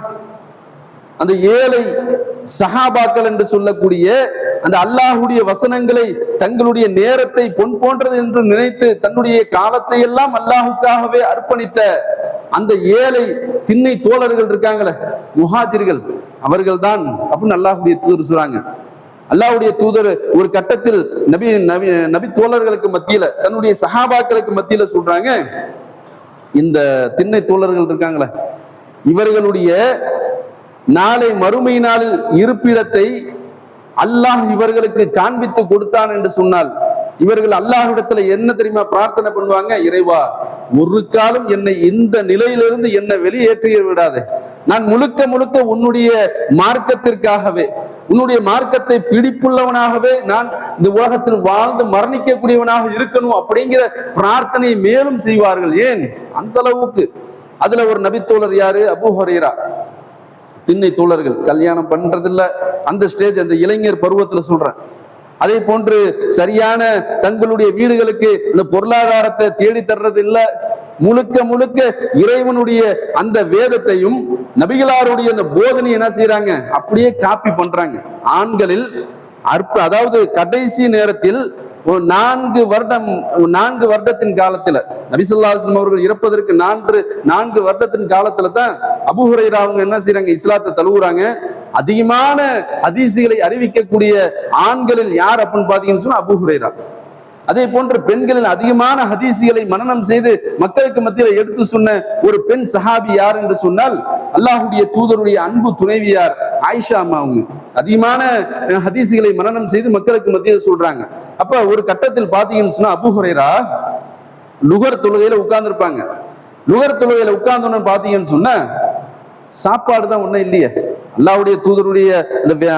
அந்த ஏழை சஹாபாக்கள் என்று சொல்லக்கூடிய அந்த அல்லாஹ்வுடைய வசனங்களை தங்களுடைய நேரத்தை பொன் போன்றது என்று நினைத்து தன்னுடைய காலத்தை எல்லாம் அல்லாஹுக்காகவே அர்ப்பணித்த அந்த ஏழை திண்ணை தோழர்கள் இருக்காங்களே, முஹாஜிர்கள், அவர்கள் தான் அப்படின்னு அல்லாஹ்வுடைய தூதர் சொல்றாங்க. அல்லாஹ்வுடைய தூதர் ஒரு கட்டத்தில் நபி தோழர்களுக்கு மத்தியில தன்னுடைய சஹாபாக்களுக்கு மத்தியில சொல்றாங்க, இந்த திண்ணை தோழர்கள் இருக்காங்களே, இவர்களுடைய நாளை மறுமை நாளில் இருப்பிடத்தை அல்லாஹ் இவர்களுக்கு காண்பித்து கொடுத்தான் என்று சொன்னால் இவர்கள் அல்லாஹ்விடத்துல என்ன தெரியுமா பிரார்த்தனை பண்ணுவாங்க? இறைவா, ஒரு காலம் என்னை இந்த நிலையிலிருந்து என்னை வெளியேற்றிய விடாதே. நான் முழுக்க உன்னுடைய மார்க்கத்திற்காகவே உன்னுடைய மார்க்கத்தை பிடிப்புள்ளவனாகவே நான் இந்த உலகத்தில் வாழ்ந்து மரணிக்கக்கூடியவனாக இருக்கணும் அப்படிங்கிற பிரார்த்தனையை மேலும் செய்வார்கள். ஏன் அந்த அளவுக்கு? அதுல ஒரு நபித்தோழர் யாரு? அபூ ஹுரைரா. திண்ணை தோழர்கள் கல்யாணம் பண்றதில்ல, அந்த ஸ்டேஜ் அந்த இளைஞர் பருவத்துல சொல்றேன். அதே போன்று சரியான தங்களுடைய வீடுகளுக்கு இந்த பொருளாதாரத்தை தேடி தர்றது இல்ல, முழுக்க இறைவனுடைய அந்த வேதத்தையும் நபிகளாருடைய அந்த போதனை என்ன செய்யறாங்க? அப்படியே காப்பி பண்றாங்க. ஆண்களில் அதாவது கடைசி நேரத்தில் ஒரு 4 வருடத்தின் காலத்துல நபி ஸல்லல்லாஹு அலைஹி வஸல்லம் அவர்கள் இறப்பதற்கு 4 வருடத்தின் காலத்துல தான் அபூ ஹுரைரா அவங்க என்ன செய்யறாங்க? இஸ்லாத்தை தழுவுறாங்க. அதிகமான ஹதீஸ்களை அறிவிக்கக்கூடிய ஆண்களில் யார் அப்படின்னு பாத்தீங்கன்னு சொன்னா அபூ ஹுரைரா. அதே போன்று பெண்களில் அதிகமான ஹதீஸ்களை மனனம் செய்து மக்களுக்கு மத்தியில் எடுத்து சொன்ன ஒரு பெண் சஹாபி யார் என்று சொன்னால் அல்லாஹ்வுடைய தூதருடைய அன்பு துணைவியார் ஆயிஷா அம்மா. அவங்க அதிகமான ஹதீஸ்களை மனனம் செய்து மக்களுக்கு மத்தியில் சொல்றாங்க. அப்ப ஒரு கட்டத்தில் பாத்தீங்கன்னு சொன்னா அபூ ஹுரைரா லுகர் தொழுகையில உட்கார்ந்து இருப்பாங்க. லுகர் தொழுகையில உட்கார்ந்தோன்னு பாத்தீங்கன்னு சொன்னா சாப்பாடு தான் ஒண்ணும் இல்லையே, அல்லாஹ்வுடைய தூதருடைய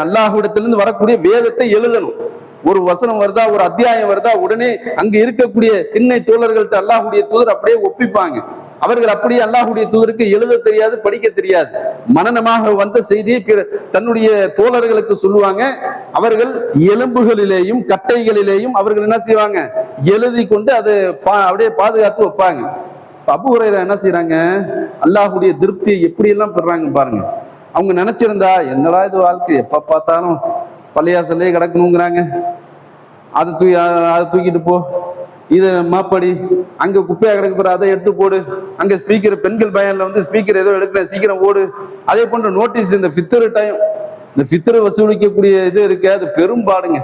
அல்லாஹ்விடத்திலிருந்து வரக்கூடிய வேதத்தை எழுதணும். ஒரு வசனம் வருதா, ஒரு அத்தியாயம் வருதா, உடனே அங்க இருக்கக்கூடிய திண்ணை தோழர்கள்ட்ட அல்லாஹ்வுடைய தூதர் அப்படியே ஒப்பிப்பாங்க. அவர்கள் அப்படியே அல்லாஹ்வுடைய தூதருக்கு எழுத தெரியாது, படிக்க தெரியாது. மனனமாக வந்த செய்தியை தன்னுடைய தோழர்களுக்கு சொல்லுவாங்க. அவர்கள் எலும்புகளிலேயும் கட்டைகளிலேயும் அவர்கள் என்ன செய்வாங்க? எழுதி கொண்டு அதை அப்படியே பாதுகாத்து வைப்பாங்க. அபூ ஹுரைரா என்ன செய்யறாங்க? அல்லாஹ்வுடைய திருப்தியை எப்படி எல்லாம் பெறாங்க பாருங்க. அவங்க நினைச்சிருந்தா என்னடா இது வாழ்க்கை, எப்ப பார்த்தாலும் பள்ளியாசல்லே கிடக்கணுங்கிறாங்க, அதை தூக்கிட்டு போ, இது மாப்படி, அங்க குப்பையா கிடக்கு போற, அதை எடுத்து போடு, அங்க ஸ்பீக்கர் பெண்கள் பயன்ல வந்து ஸ்பீக்கர் ஏதோ எடுக்கிற, சீக்கிரம் ஓடு. அதே போன்ற நோட்டீஸ், இந்த ஃபித்ர் டைம், இந்த ஃபித்ர் வசூலிக்கக்கூடிய இது இருக்கு, அது பெரும்பாடுங்க.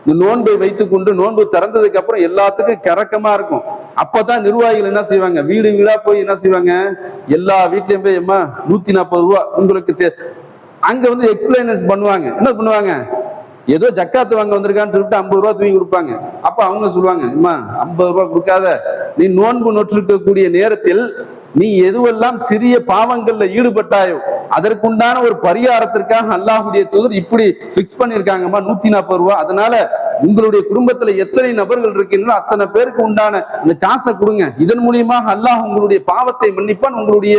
இந்த நோன்பை வைத்துக் கொண்டு நோன்பு திறந்ததுக்கு அப்புறம் எல்லாத்துக்கும் கறக்கமா இருக்கும். அப்பதான் நிர்வாகிகள் என்ன செய்வாங்க? வீடு வீடா போய் என்ன செய்வாங்க? எல்லா வீட்லயும் போய் எம்மா 140 ரூபா உங்களுக்கு அங்க வந்து எக்ஸ்பிளைனஸ் பண்ணுவாங்க. என்ன பண்ணுவாங்க? ஏதோ ஜக்காத்து வாங்க வந்திருக்கான்னு சொல்லிட்டு 50 ரூபா தூக்கி கொடுப்பாங்க. அப்ப அவங்க சொல்லுவாங்க, அம்மா 50 ரூபா கொடுக்காத, நீ நோன்பு நோற்றிருக்கக்கூடிய நேரத்தில் நீ எதுவெல்லாம் சிறிய பாவங்கள்ல ஈடுபட்டாயோ அதற்குண்டான ஒரு பரிகாரத்திற்காக அல்லாஹ்வுடைய தூதர் இப்படி பிக்ஸ் பண்ணிருக்காங்கம்மா 140 ரூபா. அதனால உங்களுடைய குடும்பத்துல எத்தனை நபர்கள் இருக்கின்றோ அத்தனை பேருக்கு உண்டான அந்த காசை கொடுங்க. இதன் மூலியமாக அல்லாஹ் உங்களுடைய பாவத்தை மன்னிப்பான், உங்களுடைய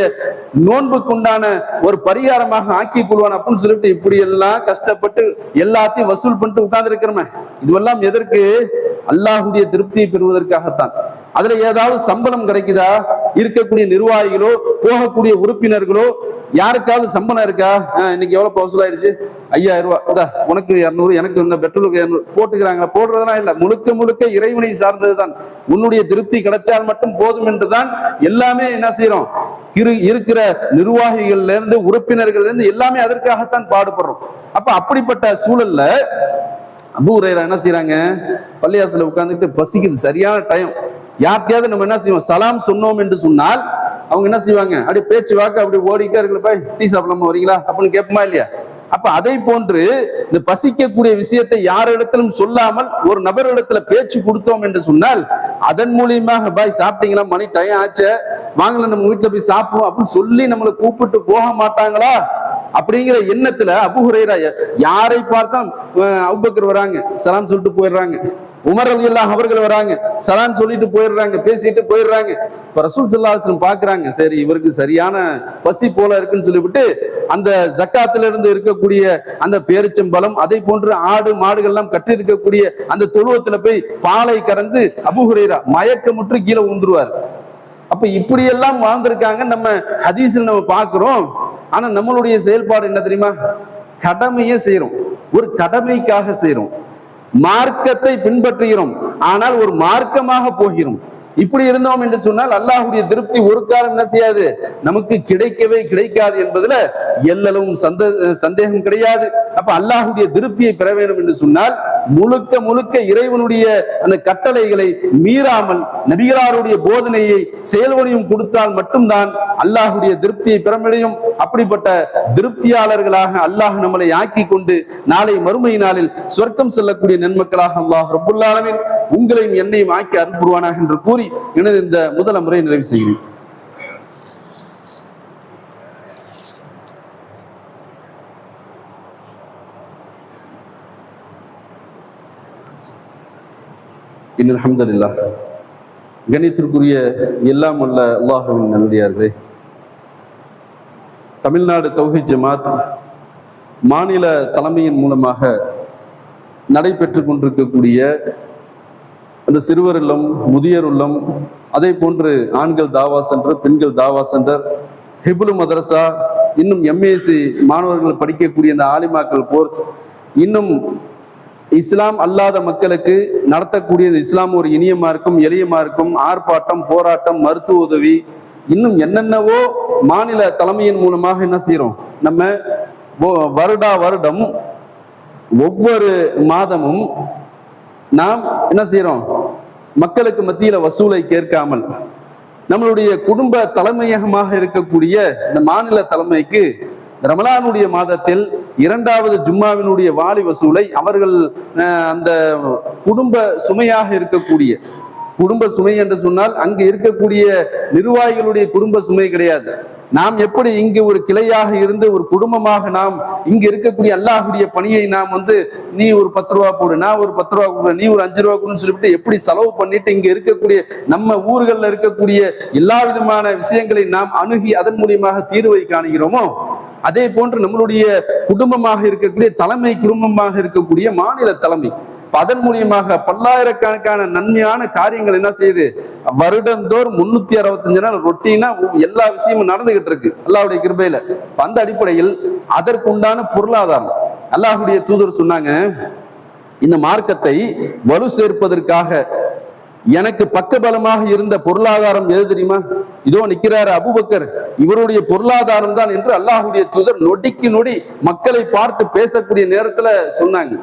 நோன்புக்கு உண்டான ஒரு பரிகாரமாக ஆக்கி கொள்வான் அப்படின்னு சொல்லிட்டு இப்படி எல்லாம் கஷ்டப்பட்டு எல்லாத்தையும் வசூல் பண்ணிட்டு உட்கார்ந்து இருக்கிறோமே. இதுவெல்லாம் எதற்கு? அல்லாஹ்வுடைய திருப்தியை பெறுவதற்காகத்தான். அதுல ஏதாவது சம்பளம் கிடைக்குதா? இருக்கக்கூடிய நிர்வாகிகளோ போகக்கூடிய உறுப்பினர்களோ யாருக்காவது சம்பளம் இருக்கா? இன்னைக்கு எவ்வளவு வசூல் ஆயிடுச்சு? 5000 ரூபாய், உனக்கு 200, எனக்கு இந்த பெட்ரோலுக்கு 200 போட்டுக்கிறாங்க. போடுறதுலாம் இல்ல, முழுக்க இறைவனை சார்ந்ததுதான். உன்னுடைய திருப்தி கிடைச்சால் மட்டும் போதும் என்றுதான் எல்லாமே என்ன செய்யறோம்? இருக்கிற நிர்வாகிகள்ல இருந்து உறுப்பினர்கள் இருந்து எல்லாமே அதற்காகத்தான் பாடுபடுறோம். அப்ப அப்படிப்பட்ட சூழல்ல அபூ ஹுரைரா என்ன செய்யறாங்க, பள்ளியாசல உட்கார்ந்துட்டு பசிக்குது, சரியான டைம். யார்கிட்டயாவது நம்ம என்ன செய்வோம், சலாம் சொன்னோம் என்று சொன்னால் அவங்க என்ன செய்வாங்க, அப்படியே பேச்சு வாக்கு அப்படி ஓடிக்கிட்டே இருக்கிறப்ப டீ சாப்பிடாம வரீங்களா அப்படின்னு கேட்போமா இல்லையா? அப்ப அதை போன்று இந்த பசிக்கக்கூடிய விஷயத்தை யாரிடத்திலும் சொல்லாமல் ஒரு நபரிடத்துல பேச்சு கொடுத்தோம் என்று சொன்னால் அதன் மூலியமாக பாய் சாப்பிட்டீங்களா, மணி டைம் ஆச்சு, வாங்கல நம்ம வீட்டுல போய் சாப்பிடுவோம் அப்படின்னு சொல்லி நம்மளை கூப்பிட்டு போக மாட்டாங்களா அப்படிங்கிற எண்ணத்துல அபூ ஹுரைரா யாரை பார்த்தா அபூபக்கர் வராங்க சலாம் சொல்லிட்டு போயிடுறாங்க, உமர் ரலியல்லாஹு அவர்கள் வராங்க சலாம் சொல்லிட்டு போயிடுறாங்க, பேசிட்டு போயிடுறாங்க. இப்ப ரசூல் ஸல்லல்லாஹு அலைஹி வஸல்லம் பாக்குறாங்க, சரி இவருக்கு சரியான பசி போல இருக்குன்னு சொல்லிவிட்டு அந்த ஜக்காத்துல இருந்து இருக்கக்கூடிய அந்த பேரிச்சம்பழம் அதை போன்று ஆடு மாடுகள் எல்லாம் கட்டி இருக்கக்கூடிய அந்த தொழுவத்துல போய் பாலை கறந்து அபூ ஹுரைரா மயக்கமுற்று கீழே விழுந்துருவார். அப்ப இப்படியெல்லாம் வாழ்ந்திருக்காங்க நம்ம ஹதீஸ்ல நம்ம பாக்குறோம். ஆனா நம்மளுடைய செயல்பாடு என்ன தெரியுமா, கடமையே செய்யறோம், ஒரு கடமைக்காக செய்யறோம், மார்க்கத்தை பின்பற்றுகிறோம், ஆனால் ஒரு மார்க்கமாக போகிறோம். இப்படி இருந்தோம் என்று சொன்னால் அல்லாஹ்வுடைய திருப்தி ஒரு காலம் என்ன செய்யாது, நமக்கு கிடைக்கவே கிடைக்காது என்பதுல எல்லளவும் சந்தேகம் கிடையாது. அப்ப அல்லாஹ்வுடைய திருப்தியை பெற வேண்டும் என்று சொன்னால் முழுக்க முழுக்க இறைவனுடைய அந்த கட்டளைகளை மீறாமல் நபிகளாருடைய போதனையை செயல்வனையும் கொடுத்தால் மட்டும்தான் அல்லாஹ்வுடைய திருப்தியை பெற முடியும். அப்படிப்பட்ட திருப்தியாளர்களாக அல்லாஹ் நம்மளை ஆக்கி கொண்டு நாளை மறுமை நாளில் சொர்க்கம் செல்லக்கூடிய நன்மக்களாக அல்லாஹ் ரப்புல் ஆலமீன் உங்களையும் என்னையும் ஆக்கி அருள்புரிவானாக என்று கூறி எனது இந்த முதல் முறை நிறைவு செய்கிறேன். இன்னல் ஹம்துலில்லாஹ். கணித்திற்குரிய எல்லாம் வல்ல அல்லாஹ்வின் நல்லடியார்களே, தமிழ்நாடு தௌஹீத் ஜமாத் மாநில தலைமையின் மூலமாக நடைபெற்று கொண்டிருக்கக்கூடிய அந்த சிறுவர் இல்லம், முதியோர் இல்லம், அதே போன்று ஆண்கள் தாவா சென்டர், பெண்கள் தாவா சென்டர், ஹிப்லு மதரசா, இன்னும் எம்ஏசி மாணவர்கள் படிக்கக்கூடிய அந்த ஆலிமாக்கள் கோர்ஸ், இன்னும் இஸ்லாம் அல்லாத மக்களுக்கு நடத்தக்கூடிய இஸ்லாம் ஒரு இனிய மார்க்கம், எளிய மார்க்கம், ஆர்ப்பாட்டம், போராட்டம், மருத்துவ உதவி, இன்னும் என்னென்னவோ மாநில தலைமையின் மூலமாக என்ன செய்யறோம், நம்ம வருடம் ஒவ்வொரு மாதமும் நாம் என்ன செய்யறோம், மக்களுக்கு மத்தியில வசூலை கேட்காமல் நம்மளுடைய குடும்ப தலைமையகமாக இருக்கக்கூடிய இந்த மாநில தலைமைக்கு ரமலானுடைய மாதத்தில் 2வது ஜும்மாவினுடைய வாலி வசூலை அவர்கள் அந்த குடும்ப சுமையாக இருக்கக்கூடிய, குடும்ப சுமை என்று சொன்னால் அங்கு இருக்கக்கூடிய நிர்வாகிகளுடைய குடும்ப சுமை கிடையாது. நாம் எப்படி இங்கு ஒரு கிளையாக இருந்து ஒரு குடும்பமாக நாம் இங்கு இருக்கக்கூடிய அல்லாஹ்வுடைய பணியை நாம் நீ ஒரு 10 ரூபா போடு, நான் ஒரு 10 ரூபா கொடு, நீ ஒரு 5 ரூபா கொடுன்னு சொல்லிட்டு எப்படி செலவு பண்ணிட்டு இங்க இருக்கக்கூடிய நம்ம ஊர்களில் இருக்கக்கூடிய எல்லா விதமான விஷயங்களை நாம் அணுகி அதன் மூலியமாக தீர்வை காணுகிறோமோ, அதே போன்று நம்மளுடைய குடும்பமாக இருக்கக்கூடிய தலைமை குடும்பமாக இருக்கக்கூடிய மாநில தலைமை அதன் மூலியமாக பல்லாயிரக்கணக்கான நன்மையான காரியங்கள் என்ன செய்யுது, வருடந்தோறும் 365 நாள் ரொட்டீனா எல்லா விஷயமும் நடந்துகிட்டு இருக்கு அல்லாஹ்வுடைய கிருபையில. அந்த அடிப்படையில் அதற்குண்டான பொருளாதாரம் அல்லாஹ்வுடைய தூதர் சொன்னாங்க, இந்த மார்க்கத்தை வலு சேர்ப்பதற்காக எனக்கு பக்கபலமாக இருந்த பொருளாதாரம் எது தெரியுமா, இதோ நிற்கிறாரு அபூபக்கர், இவருடைய பொருளாதாரம் தான் என்று அல்லாஹ்வுடைய தூதர் நொடிக்கு நொடி மக்களை பார்த்து பேசக்கூடிய நேரத்துல சொன்னாங்க.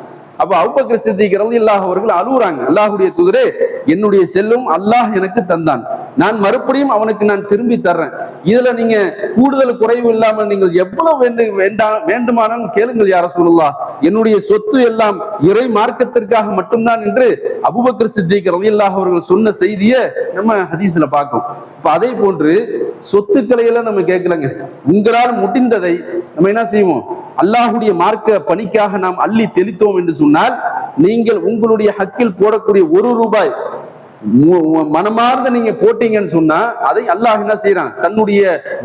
அப்ப அபூபக்கர் சித்திக் ரலியல்லாஹு அவர்கள் அழுகுறாங்க, அல்லாஹ்வுடைய தூதரே, என்னுடைய செல்லும் அல்லாஹ் எனக்கு தந்தான், நான் மறுபடியும் அவனுக்கு நான் திரும்பி தர்றேன், இதுல நீங்க கூடுதல் குறைவு இல்லாமல் நீங்கள் எவ்வளவு வேண்டுமானாலும் கேளுங்கள் யா ரசூலுல்லாஹ், என்னுடைய சொத்து எல்லாம் இறை மார்க்கத்திற்காக மட்டும்தான் என்று அபூபக்கர் சித்திக் ரலியல்லாஹு அவர்கள் சொன்ன செய்தியை நம்ம ஹதீஸ்ல பார்க்கிறோம். இப்ப அதே போன்று சொத்துக்களை எல்லாம் நம்ம கேட்கலங்க, உங்களால் முடிந்ததை நம்ம என்ன செய்வோம், அல்லாஹ்வுடைய மார்க்க பணிக்காக நாம் அள்ளி தெளித்தோம் என்று சொன்னால் நீங்கள் உங்களுடைய ஹக்கில் போடக்கூடிய 1 ரூபாய் மனமார்ந்த நீங்க போட்டீங்கன்னு சொன்னா அதை அல்லாஹ் என்ன செய்யறான், தன்னுடைய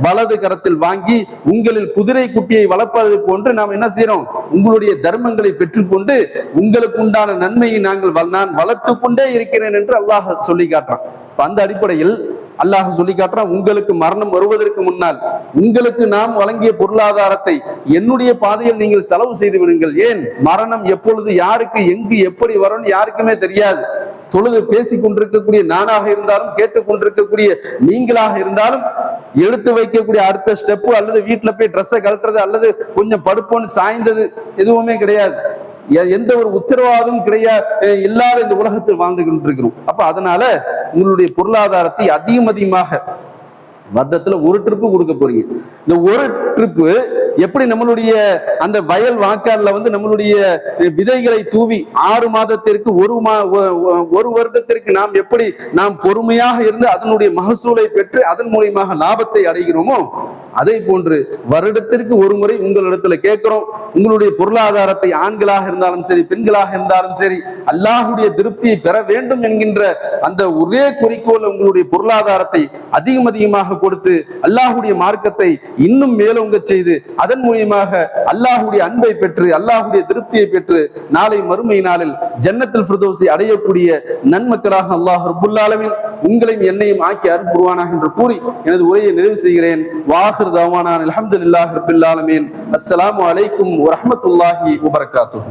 வலது கரத்தில் வாங்கி உங்களில் குதிரை குட்டியை வளர்ப்பது போன்று நாம் என்ன செய்யறோம், உங்களுடைய தர்மங்களை பெற்றுக்கொண்டு உங்களுக்கு உண்டான நன்மையை நான் வளர்த்து கொண்டே இருக்கிறேன் என்று அல்லாஹ் சொல்லி காட்டுறான். அந்த அடிப்படையில் அல்லாஹ் சொல்லி காட்டுறான், உங்களுக்கு மரணம் வருவதற்கு முன்னால் உங்களுக்கு நாம் வழங்கிய பொருளாதாரத்தை என்னுடைய பாதையில் நீங்கள் செலவு செய்து விடுங்கள். ஏன், மரணம் எப்பொழுது யாருக்கு எங்கு எப்படி வரும்னு யாருக்குமே தெரியாது. தொழுது பேசிக் கொண்டிருக்கக்கூடிய நானாக இருந்தாலும் கேட்டுக் கொண்டிருக்கக்கூடிய நீங்களாக இருந்தாலும் எடுத்து வைக்கக்கூடிய அடுத்த ஸ்டெப்பு அல்லது வீட்டுல போய் ட்ரெஸ்ஸை கழட்டுறது அல்லது கொஞ்சம் படுப்போன்னு சாய்ந்தது எதுவுமே கிடையாது. எந்த ஒரு உத்தரவாதமும் கிடையாது, இல்லாத இந்த உலகத்தில் வாழ்ந்து கொண்டிருக்கிறோம். அப்ப அதனால உங்களுடைய பொருளாதாரத்தை அதிகமாக வருடத்துல ஒரு ட்ரிப்பு கொடுக்க போறீங்க. இந்த ஒரு ட்ரிப்பு எப்படி நம்மளுடைய அந்த வயல் வாக்காடுல நம்மளுடைய விதைகளை தூவி 6 மாதத்திற்கு ஒரு வருடத்திற்கு நாம் எப்படி நாம் பொறுமையாக இருந்து அதனுடைய மகசூலை பெற்று அதன் மூலியமாக லாபத்தை அடைகிறோமோ, அதே போன்று வருடத்திற்கு ஒரு முறை உங்களிடத்துல கேட்கிறோம், உங்களுடைய பொருளாதாரத்தை ஆண்களாக இருந்தாலும் சரி பெண்களாக இருந்தாலும் சரி அல்லாஹுடைய திருப்தியை பெற வேண்டும் என்கின்ற அந்த ஒரே குறிக்கோள் உங்களுடைய பொருளாதாரத்தை அதிகமாக கொடுத்து அல்லாஹுடைய மார்க்கத்தை இன்னும் மேலோங்க செய்து அதன் மூலியமாக அல்லாஹுடைய அன்பை பெற்று அல்லாஹுடைய திருப்தியை பெற்று நாளை மறுமை நாளில் ஜன்னத்துல் ஃபிர்தௌஸை அடையக்கூடிய நன்மக்களாக அல்லாஹ் ரப்புல் ஆலமீன் உங்களையும் என்னையும் ஆக்கி அருள் புரிவானாக என்று கூறி எனது உரையை நிறைவு செய்கிறேன். வாஹிர் தஅவானா அல்ஹம்துலில்லாஹி ரப்பில் ஆலமீன். அஸ்ஸலாமு அலைக்கும் வரஹ்மத்துல்லாஹி வபரகாத்துஹு.